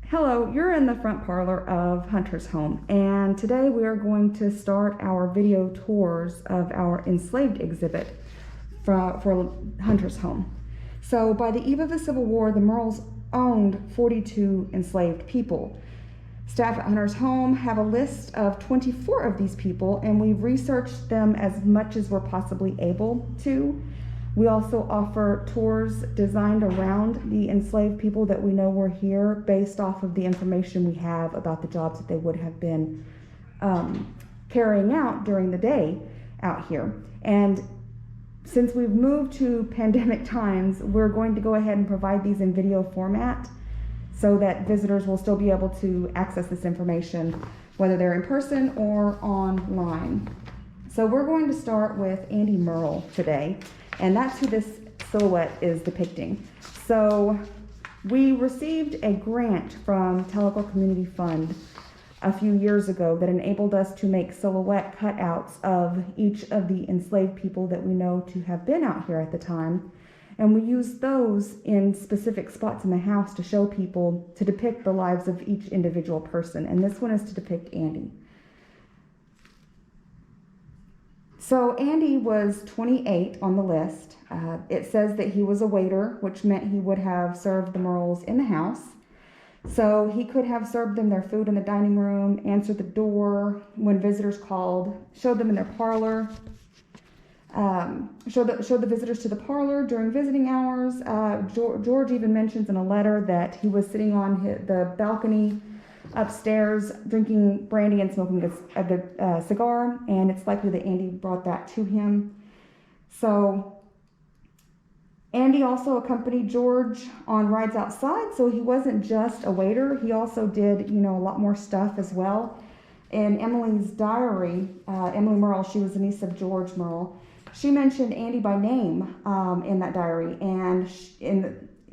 Hello, you're in the front parlor of Hunter's Home, and today we are going to start our video tours of our enslaved exhibit for Hunter's Home. So by the eve of the Civil War, the Murrells owned 42 enslaved people. Staff at Hunter's Home have a list of 24 of these people, and we've researched them as much as we're possibly able to. We also offer tours designed around the enslaved people that we know were here based off of the information we have about the jobs that they would have been carrying out during the day out here. And since we've moved to pandemic times, we're going to go ahead and provide these in video format so that visitors will still be able to access this information, whether they're in person or online. So we're going to start with Andy Murrell today. And that's who this silhouette is depicting. So we received a grant from Tellico Community Fund a few years ago that enabled us to make silhouette cutouts of each of the enslaved people that we know to have been out here at the time. And we used those in specific spots in the house to show people, to depict the lives of each individual person. And this one is to depict Andy. So Andy was 28 on the list. It says that he was a waiter, which meant he would have served the Murrells in the house. So he could have served them their food in the dining room, answered the door when visitors called, showed them in their parlor, showed the visitors to the parlor during visiting hours. George even mentions in a letter that he was sitting on the balcony upstairs drinking brandy and smoking a cigar, and it's likely that Andy brought that to him. So Andy also accompanied George on rides outside, so he wasn't just a waiter. He also did, a lot more stuff as well. In Emily's diary, Emily Murrell, she was the niece of George Murrell, she mentioned Andy by name in that diary, and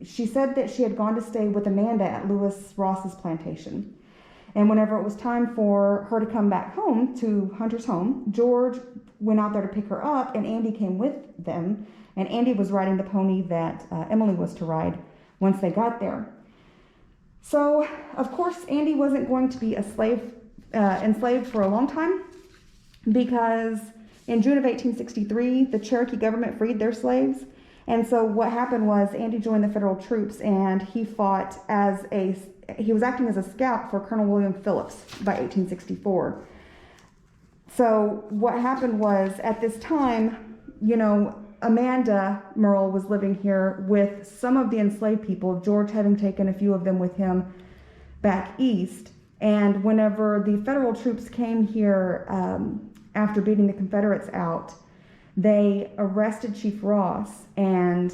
she said that she had gone to stay with Amanda at Lewis Ross's plantation. And whenever it was time for her to come back home to Hunter's Home, George went out there to pick her up, and Andy came with them. And Andy was riding the pony that Emily was to ride once they got there. So, of course, Andy wasn't going to be enslaved for a long time, because in June of 1863, the Cherokee government freed their slaves. And so what happened was Andy joined the federal troops, and he fought he was acting as a scout for Colonel William Phillips by 1864. So what happened was, at this time, Amanda Murrell was living here with some of the enslaved people, George having taken a few of them with him back east. And whenever the federal troops came here after beating the Confederates out, they arrested Chief Ross, and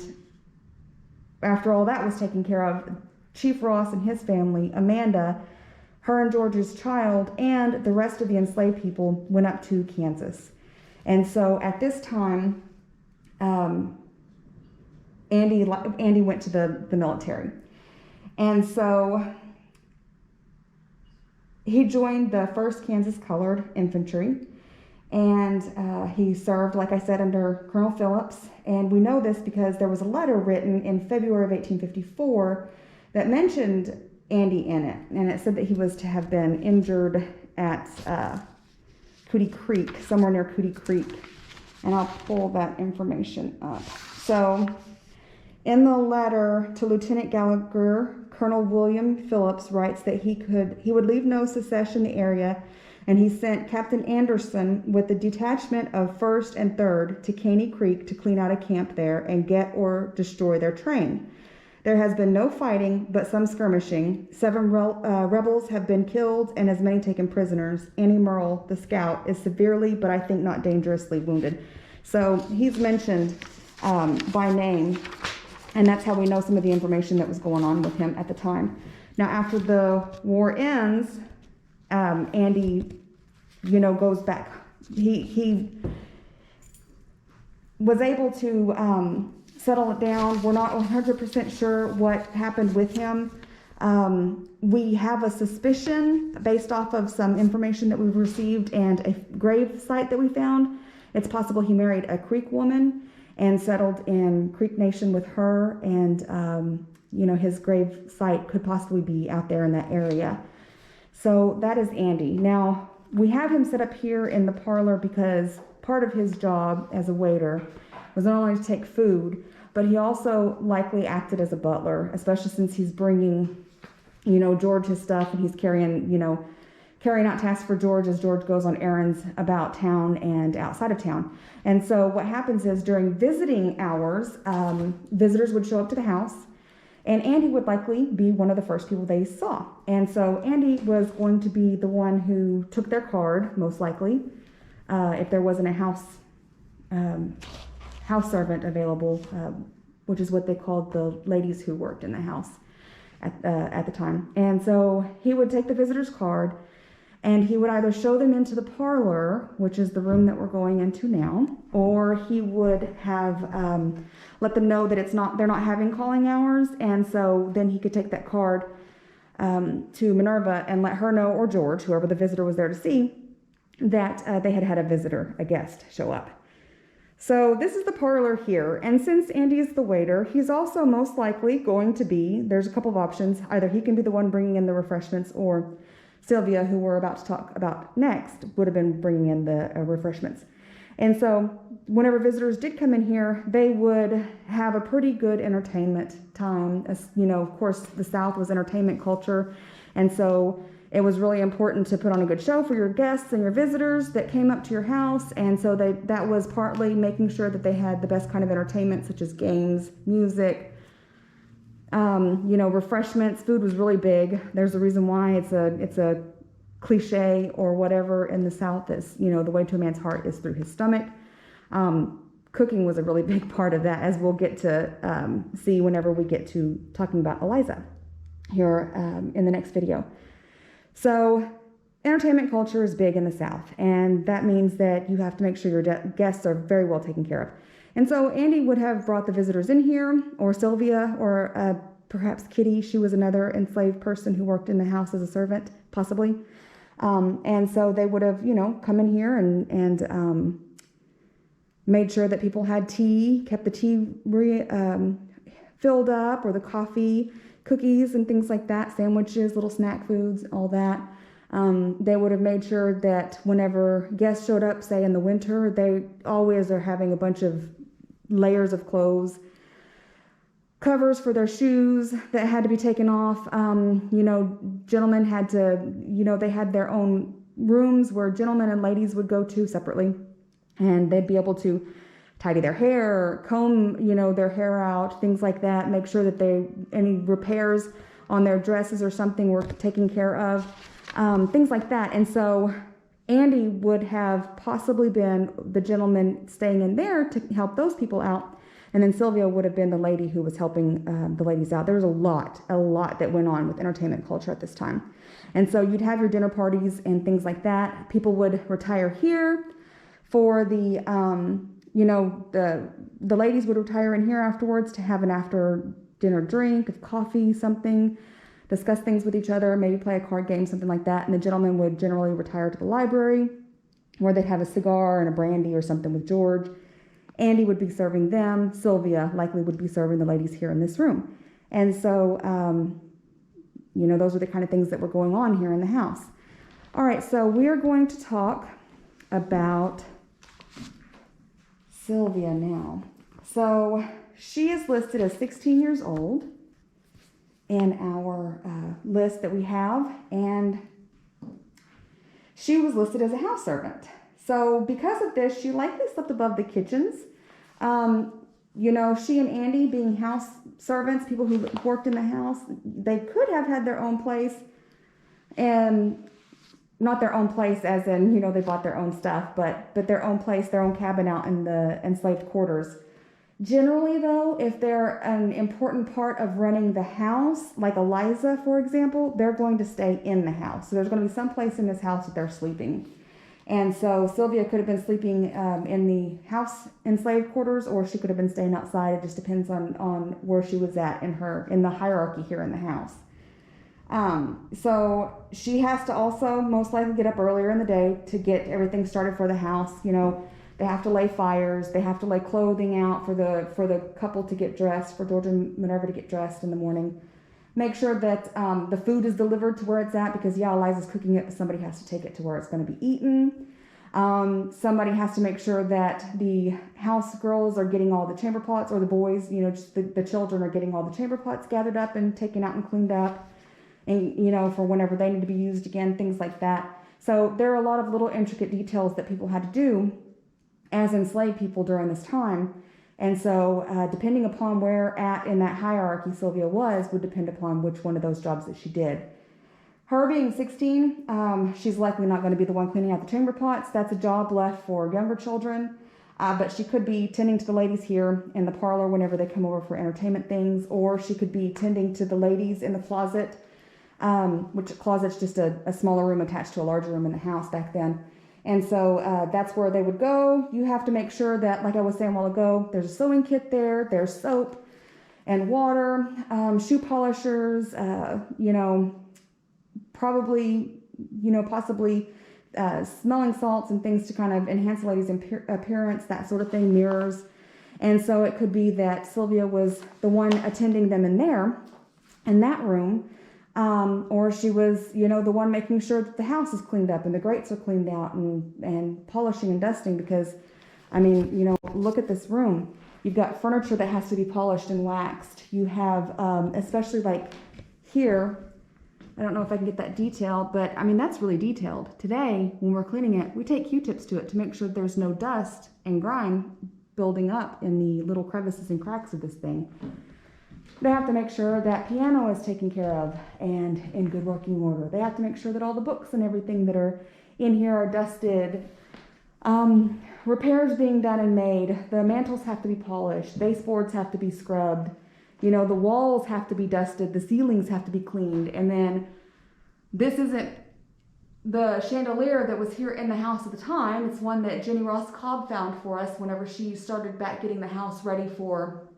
after all that was taken care of, Chief Ross and his family, Amanda, her and George's child, and the rest of the enslaved people went up to Kansas. And so at this time, Andy went to the military. And so he joined the 1st Kansas Colored Infantry, and he served, like I said, under Colonel Phillips. And we know this because there was a letter written in February of 1854 that mentioned Andy in it, and it said that he was to have been injured at Cootie Creek, somewhere near Cootie Creek, and I'll pull that information up. So in the letter to Lieutenant Gallagher, Colonel William Phillips writes that he would leave no secession in the area, and he sent Captain Anderson with the detachment of 1st and 3rd to Caney Creek to clean out a camp there and get or destroy their train. There has been no fighting, but some skirmishing. 7 rebels have been killed and as many taken prisoners. Andy Murrell, the scout, is severely, but I think not dangerously wounded. So he's mentioned by name, and that's how we know some of the information that was going on with him at the time. Now, after the war ends, Andy, goes back. He was able to settle it down. We're not 100% sure what happened with him. We have a suspicion based off of some information that we've received and a grave site that we found. It's possible he married a Creek woman, and settled in Creek Nation with her, and his grave site could possibly be out there in that area. So that is Andy. Now, we have him set up here in the parlor because part of his job as a waiter was not only to take food, but he also likely acted as a butler, especially since he's bringing, George his stuff, and he's carrying out tasks for George as George goes on errands about town and outside of town. And so what happens is during visiting hours, visitors would show up to the house, and Andy would likely be one of the first people they saw. And so Andy was going to be the one who took their card, most likely, if there wasn't a house servant available, which is what they called the ladies who worked in the house at the time. And so he would take the visitor's card, and he would either show them into the parlor, which is the room that we're going into now, or he would have let them know that they're not having calling hours, and so then he could take that card to Minerva and let her know, or George, whoever the visitor was there to see, that they had a visitor, a guest, show up. So this is the parlor here, and since Andy is the waiter, he's also most likely going to be, there's a couple of options, either he can be the one bringing in the refreshments, or Sylvia, who we're about to talk about next, would have been bringing in the refreshments. And so whenever visitors did come in here, they would have a pretty good entertainment time. As, of course, the South was entertainment culture, and so it was really important to put on a good show for your guests and your visitors that came up to your house. And so that was partly making sure that they had the best kind of entertainment, such as games, music, refreshments. Food was really big. There's a reason why it's a cliche or whatever in the South is, the way to a man's heart is through his stomach. Cooking was a really big part of that, as we'll get to see whenever we get to talking about Eliza here in the next video. So entertainment culture is big in the South, and that means that you have to make sure your guests are very well taken care of. And so Andy would have brought the visitors in here, or Sylvia, or perhaps Kitty. She was another enslaved person who worked in the house as a servant, possibly. And so they would have, come in here and made sure that people had tea, kept the tea filled up, or the coffee, cookies and things like that, sandwiches, little snack foods, all that. They would have made sure that whenever guests showed up, say in the winter, they always are having a bunch of layers of clothes, covers for their shoes that had to be taken off. Gentlemen had to, they had their own rooms where gentlemen and ladies would go to separately, and they'd be able to tidy their hair, comb, their hair out, things like that, make sure that any repairs on their dresses or something were taken care of, things like that. And so Andy would have possibly been the gentleman staying in there to help those people out. And then Sylvia would have been the lady who was helping the ladies out. There was a lot that went on with entertainment culture at this time. And so you'd have your dinner parties and things like that. People would retire here for the ladies would retire in here afterwards to have an after dinner drink of coffee, something, discuss things with each other, maybe play a card game, something like that. And the gentlemen would generally retire to the library, where they'd have a cigar and a brandy or something with George. Andy would be serving them. Sylvia likely would be serving the ladies here in this room. And so, those are the kind of things that were going on here in the house. All right, so we are going to talk about Sylvia now. So she is listed as 16 years old in our list that we have, and she was listed as a house servant. So because of this, she likely slept above the kitchens. She and Andy being house servants, people who worked in the house, they could have had their own place, and not their own place as in, they bought their own stuff, but their own place, their own cabin out in the enslaved quarters. Generally, though, if they're an important part of running the house, like Eliza, for example, they're going to stay in the house. So there's going to be some place in this house that they're sleeping. And so Sylvia could have been sleeping in the house enslaved quarters, or she could have been staying outside. It just depends on where she was at in the hierarchy here in the house. So she has to also most likely get up earlier in the day to get everything started for the house, They have to lay fires. They have to lay clothing out for the couple to get dressed, for George and Minerva to get dressed in the morning. Make sure that the food is delivered to where it's at, because yeah, Eliza's cooking it, but somebody has to take it to where it's going to be eaten. Somebody has to make sure that the house girls are getting all the chamber pots, or the boys, you know, just the children are getting all the chamber pots gathered up and taken out and cleaned up, and, you know, for whenever they need to be used again, things like that. So there are a lot of little intricate details that people had to do as enslaved people during this time. And so depending upon where at in that hierarchy Sylvia was, would depend upon which one of those jobs that she did. Her being 16, she's likely not going to be the one cleaning out the chamber pots. That's a job left for younger children. But she could be tending to the ladies here in the parlor whenever they come over for entertainment things, or she could be tending to the ladies in the closet, which closet's just a smaller room attached to a larger room in the house back then. And so that's where they would go. You have to make sure that, like I was saying a while ago, there's a sewing kit there, there's soap and water, shoe polishers, you know, probably, you know, possibly smelling salts and things to kind of enhance the lady's appearance, that sort of thing, mirrors. And so it could be that Sylvia was the one attending them in that room, or she was, you know, the one making sure that the house is cleaned up and the grates are cleaned out and polishing and dusting, because, I mean, you know, look at this room. You've got furniture that has to be polished and waxed. You have, especially like here, I don't know if I can get that detailed, but I mean, that's really detailed. Today, when we're cleaning it, we take Q-tips to it to make sure there's no dust and grime building up in the little crevices and cracks of this thing. They have to make sure that piano is taken care of and in good working order. They have to make sure that all the books and everything that are in here are dusted. Repairs being done and made. The mantles have to be polished. Baseboards have to be scrubbed. You know, the walls have to be dusted, the ceilings have to be cleaned, and then this isn't the chandelier that was here in the house at the time. It's one that Jenny Ross Cobb found for us whenever she started back getting the house ready for,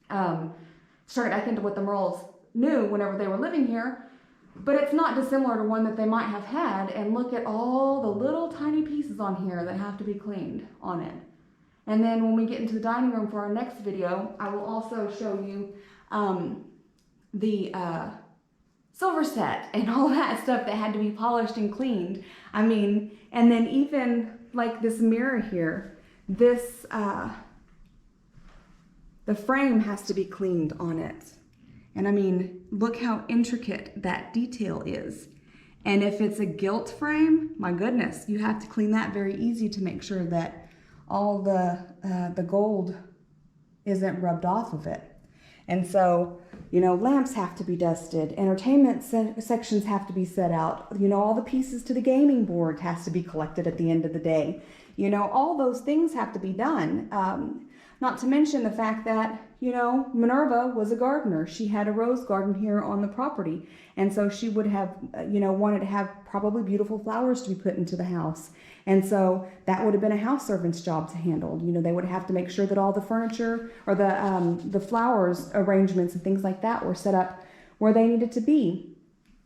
started back into what the Merles knew whenever they were living here. But it's not dissimilar to one that they might have had, and look at all the little tiny pieces on here that have to be cleaned on it. And then when we get into the dining room for our next video, I will also show you the silver set and all that stuff that had to be polished and cleaned. I mean, and then even like this mirror here, this, the frame has to be cleaned on it. And I mean, look how intricate that detail is. And if it's a gilt frame, my goodness, you have to clean that very easy to make sure that all the gold isn't rubbed off of it. And so, you know, lamps have to be dusted, entertainment sections have to be set out, you know, all the pieces to the gaming board has to be collected at the end of the day. You know, all those things have to be done. Not to mention the fact that, you know, Minerva was a gardener. She had a rose garden here on the property. And so she would have, you know, wanted to have probably beautiful flowers to be put into the house. And so that would have been a house servant's job to handle. You know, they would have to make sure that all the furniture or the flowers arrangements and things like that were set up where they needed to be.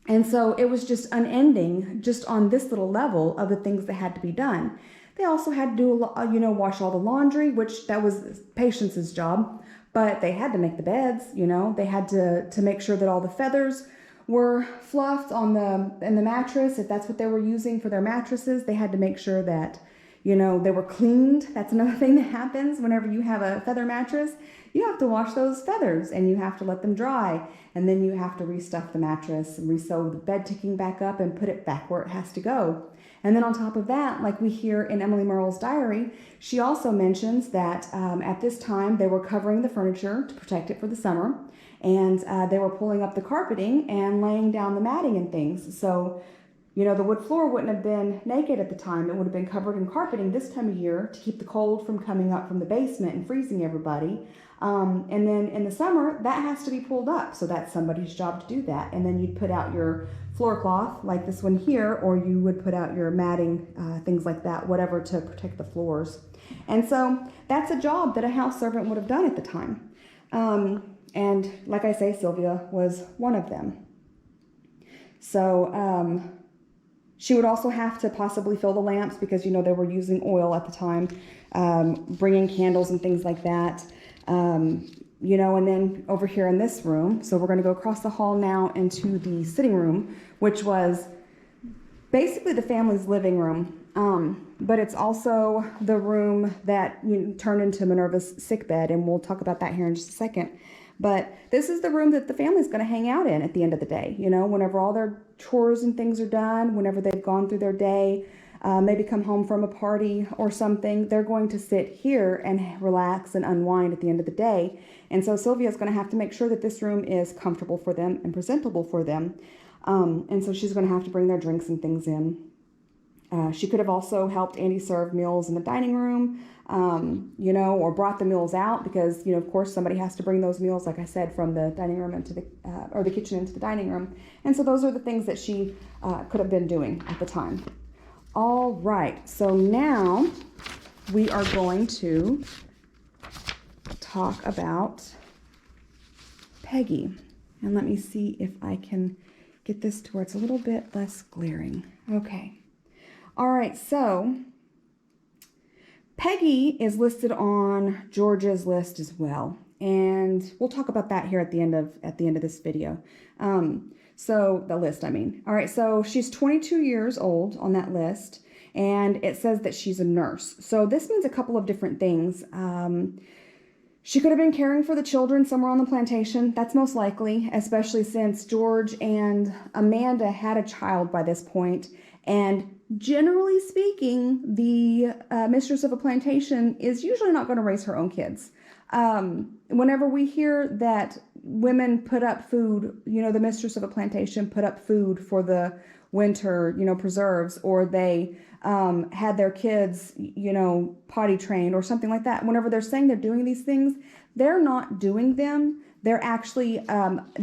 And so it was just unending, just on this little level of the things that had to be done. They also had to do, you know, wash all the laundry, which that was Patience's job, but they had to make the beds, you know, they had to make sure that all the feathers were fluffed in the mattress. If that's what they were using for their mattresses, they had to make sure that, you know, they were cleaned. That's another thing that happens whenever you have a feather mattress. You have to wash those feathers and you have to let them dry. And then you have to restuff the mattress and resew the bed ticking back up and put it back where it has to go. And then on top of that, like we hear in Emily Merle's diary, she also mentions that at this time they were covering the furniture to protect it for the summer. And they were pulling up the carpeting and laying down the matting and things. So, you know, the wood floor wouldn't have been naked at the time. It would have been covered in carpeting this time of year to keep the cold from coming up from the basement and freezing everybody. And then in the summer, that has to be pulled up. So that's somebody's job to do that. And then you'd put out your floor cloth like this one here, or you would put out your matting, things like that, whatever, to protect the floors. And so that's a job that a house servant would have done at the time. And like I say, Sylvia was one of them. So She would also have to possibly fill the lamps because, they were using oil at the time, bringing candles and things like that. And then over here in this room, so we're going to go across the hall now into the sitting room, which was basically the family's living room. But it's also the room that turned into Minerva's sick bed, and we'll talk about that here in just a second. But this is the room that the family's going to hang out in at the end of the day. Whenever all their chores and things are done, whenever they've gone through their day, maybe come home from a party or something, they're going to sit here and relax and unwind at the end of the day. And so Sylvia's going to have to make sure that this room is comfortable for them and presentable for them. And so she's going to have to bring their drinks and things in. She could have also helped Andy serve meals in the dining room, or brought the meals out because, of course, somebody has to bring those meals, like I said, from the dining room into the kitchen into the dining room. And so those are the things that she could have been doing at the time. All right, so now we are going to talk about Peggy. And let me see if I can get this to where it's a little bit less glaring. Okay. All right, so Peggy is listed on George's list as well, and we'll talk about that here at the end of this video. So the list, I mean. All right, so she's 22 years old on that list, and it says that she's a nurse. So this means a couple of different things. She could have been caring for the children somewhere on the plantation. That's most likely, especially since George and Amanda had a child by this point. And generally speaking, the mistress of a plantation is usually not going to raise her own kids. Whenever we hear that women put up food, the mistress of a plantation put up food for the winter, preserves, or they had their kids, potty trained or something like that. Whenever they're saying they're doing these things, they're not doing them. They're actually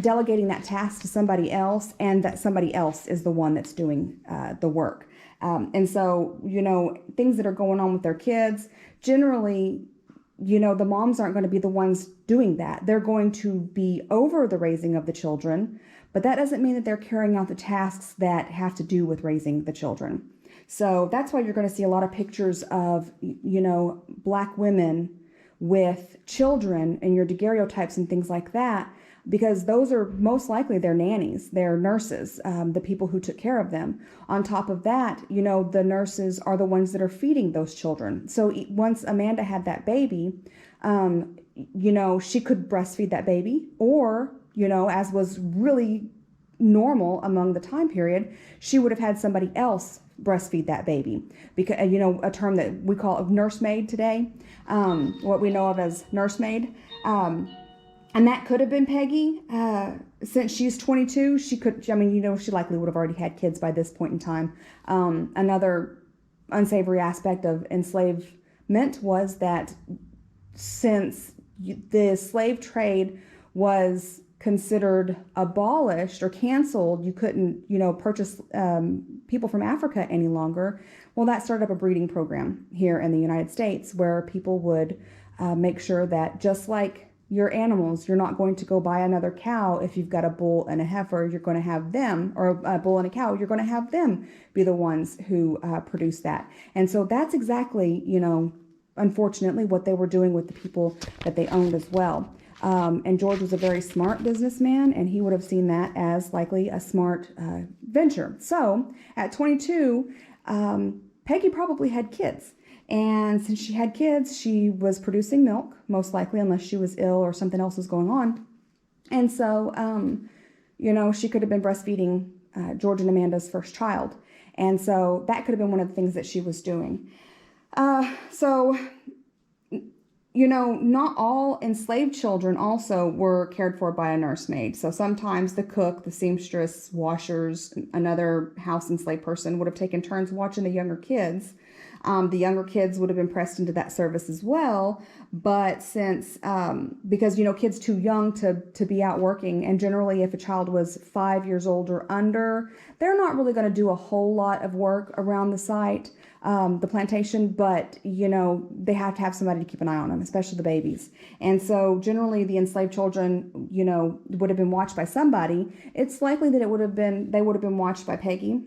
delegating that task to somebody else, and that somebody else is the one that's doing the work. And so, things that are going on with their kids, generally, the moms aren't going to be the ones doing that. They're going to be over the raising of the children, but that doesn't mean that they're carrying out the tasks that have to do with raising the children. So that's why you're going to see a lot of pictures of, Black women with children and your daguerreotypes and things like that, because those are most likely their nannies, their nurses, the people who took care of them. On top of that, the nurses are the ones that are feeding those children. So once Amanda had that baby, she could breastfeed that baby, or, as was really normal among the time period, she would have had somebody else breastfeed that baby, because a term that we call nursemaid today, what we know of as nursemaid, and that could have been Peggy. Since she's 22, she likely would have already had kids by this point in time. Another unsavory aspect of enslavement was that since the slave trade was considered abolished or canceled, you couldn't, purchase people from Africa any longer. Well, that started up a breeding program here in the United States where people would make sure that, just like your animals, you're not going to go buy another cow. If you've got a bull and a heifer, you're going to have them, or a bull and a cow, you're going to have them be the ones who produce that. And so that's exactly, unfortunately, what they were doing with the people that they owned as well. And George was a very smart businessman, and he would have seen that as likely a smart venture. So at 22, Peggy probably had kids. And since she had kids, she was producing milk, most likely, unless she was ill or something else was going on. And so, she could have been breastfeeding George and Amanda's first child. And so that could have been one of the things that she was doing. Not all enslaved children also were cared for by a nursemaid. So sometimes the cook, the seamstress, washers, another house enslaved person would have taken turns watching the younger kids. The younger kids would have been pressed into that service as well. But since, because, kids too young to be out working, and generally if a child was 5 years old or under, they're not really going to do a whole lot of work around the site, the plantation, but, they have to have somebody to keep an eye on them, especially the babies. And so generally the enslaved children, would have been watched by somebody. It's likely that they would have been watched by Peggy.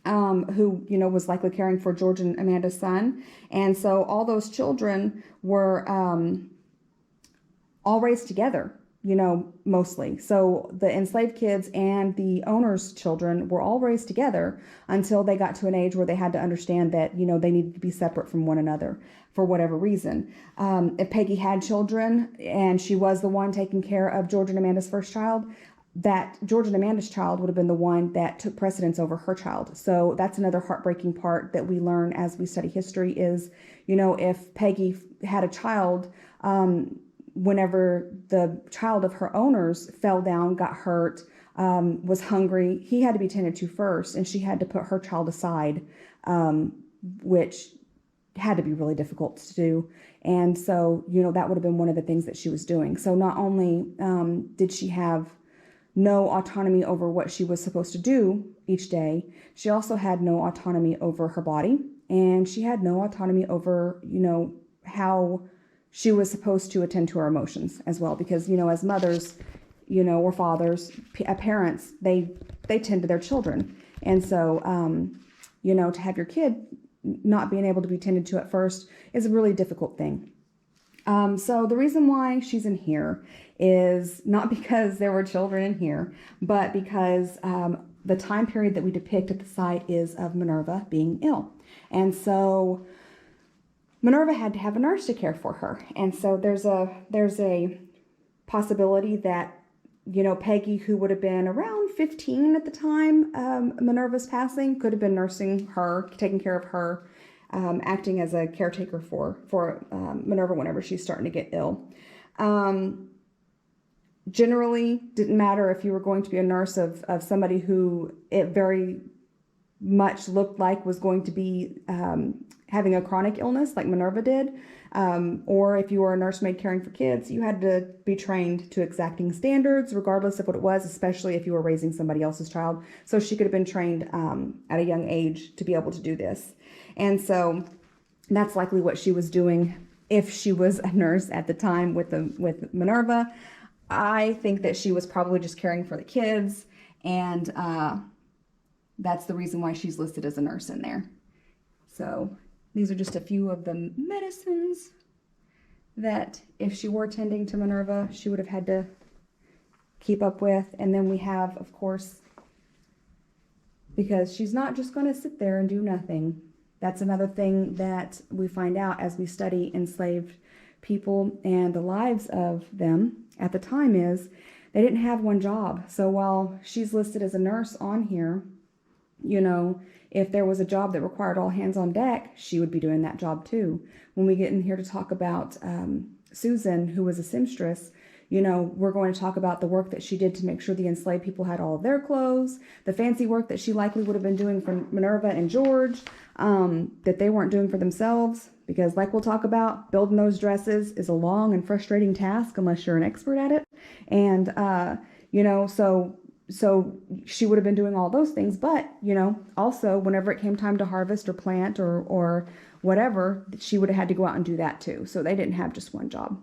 who, was likely caring for George and Amanda's son. And so all those children were all raised together, mostly. So the enslaved kids and the owner's children were all raised together until they got to an age where they had to understand that, they needed to be separate from one another for whatever reason. If Peggy had children and she was the one taking care of George and Amanda's first child, that George and Amanda's child would have been the one that took precedence over her child. So that's another heartbreaking part that we learn as we study history is, if Peggy had a child, whenever the child of her owners fell down, got hurt, was hungry, he had to be tended to first, and she had to put her child aside, which had to be really difficult to do. And so, that would have been one of the things that she was doing. So not only did she have no autonomy over what she was supposed to do each day, she also had no autonomy over her body, and she had no autonomy over, how she was supposed to attend to her emotions as well. Because, as mothers, or fathers, parents, they tend to their children. And so, to have your kid not being able to be tended to at first is a really difficult thing. So the reason why she's in here is not because there were children in here, but because the time period that we depict at the site is of Minerva being ill. And so Minerva had to have a nurse to care for her. And so there's a possibility that, Peggy, who would have been around 15 at the time Minerva's passing, could have been nursing her, taking care of her, acting as a caretaker for Minerva whenever she's starting to get ill. Generally, didn't matter if you were going to be a nurse of somebody who it very much looked like was going to be having a chronic illness like Minerva did, or if you were a nursemaid caring for kids, you had to be trained to exacting standards regardless of what it was, especially if you were raising somebody else's child. So she could have been trained at a young age to be able to do this. And so that's likely what she was doing if she was a nurse at the time with Minerva. I think that she was probably just caring for the kids, and that's the reason why she's listed as a nurse in there. So these are just a few of the medicines that if she were tending to Minerva, she would have had to keep up with. And then we have, of course, because she's not just going to sit there and do nothing. That's another thing that we find out as we study enslaved people and the lives of them at the time is they didn't have one job. So while she's listed as a nurse on here, if there was a job that required all hands on deck, she would be doing that job too. When we get in here to talk about Susan, who was a seamstress, we're going to talk about the work that she did to make sure the enslaved people had all of their clothes, the fancy work that she likely would have been doing for Minerva and George, that they weren't doing for themselves. Because like we'll talk about, building those dresses is a long and frustrating task unless you're an expert at it. And, so she would have been doing all those things. But, also whenever it came time to harvest or plant or whatever, she would have had to go out and do that too. So they didn't have just one job.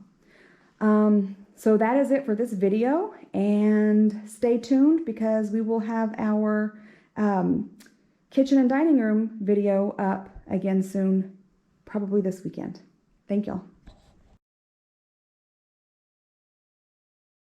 So that is it for this video, and stay tuned because we will have our kitchen and dining room video up again soon, probably this weekend. Thank y'all.